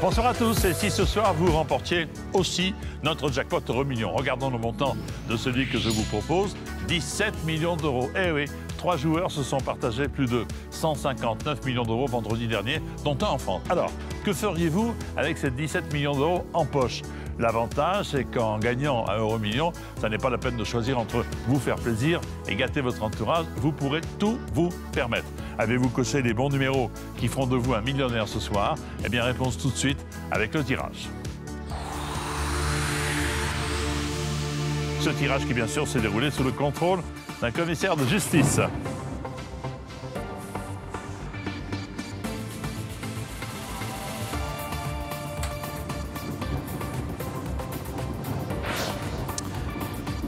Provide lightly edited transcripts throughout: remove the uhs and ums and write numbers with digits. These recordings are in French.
Bonsoir à tous, et si ce soir vous remportiez aussi notre jackpot euro million, regardons le montant de celui que je vous propose, 17 millions d'euros. Eh oui, 3 joueurs se sont partagés plus de 159 millions d'euros vendredi dernier, dont un en France. Alors, que feriez-vous avec ces 17 millions d'euros en poche? L'avantage, c'est qu'en gagnant un euro million, ça n'est pas la peine de choisir entre vous faire plaisir et gâter votre entourage. Vous pourrez tout vous permettre. Avez-vous coché les bons numéros qui feront de vous un millionnaire ce soir? Eh bien, réponse tout de suite avec le tirage. Ce tirage qui, bien sûr, s'est déroulé sous le contrôle d'un commissaire de justice.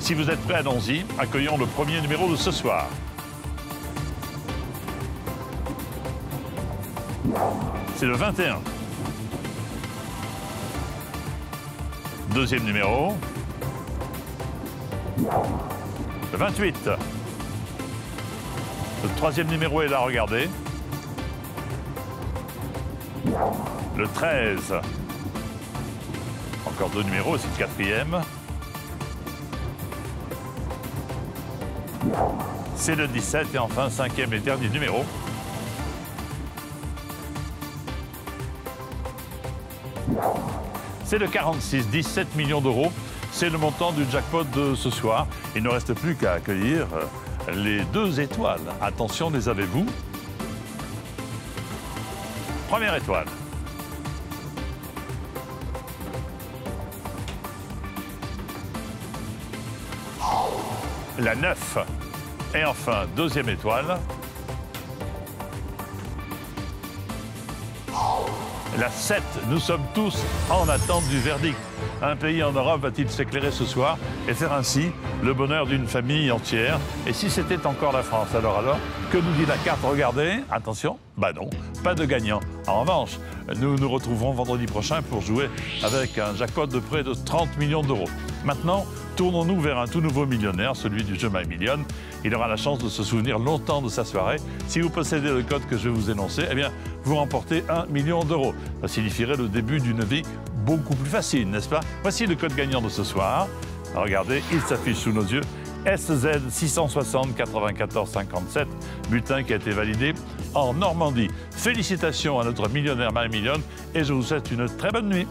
Si vous êtes prêts, allons-y. Accueillons le premier numéro de ce soir. C'est le 21. Deuxième numéro. Le 28. Le troisième numéro est là, regardez. Le 13. Encore 2 numéros, c'est le quatrième. C'est le 17 et enfin, cinquième et dernier numéro. C'est le 46, 17 millions d'euros. C'est le montant du jackpot de ce soir. Il ne reste plus qu'à accueillir les 2 étoiles. Attention, les avez-vous? Première étoile. La 9. Et enfin, deuxième étoile. La 7. Nous sommes tous en attente du verdict. Un pays en Europe va-t-il s'éclairer ce soir et faire ainsi le bonheur d'une famille entière? Et si c'était encore la France, alors, que nous dit la carte? Regardez, attention, bah non, pas de gagnant. En revanche, nous nous retrouverons vendredi prochain pour jouer avec un jackpot de près de 30 millions d'euros. Maintenant, tournons-nous vers un tout nouveau millionnaire, celui du jeu My Million. Il aura la chance de se souvenir longtemps de sa soirée. Si vous possédez le code que je vais vous énoncer, eh bien, vous remportez 1 million d'euros. Ça signifierait le début d'une vie beaucoup plus facile, n'est-ce pas? Voici le code gagnant de ce soir. Regardez, il s'affiche sous nos yeux. SZ 660 94 57, bulletin qui a été validé en Normandie. Félicitations à notre millionnaire My Million et je vous souhaite une très bonne nuit.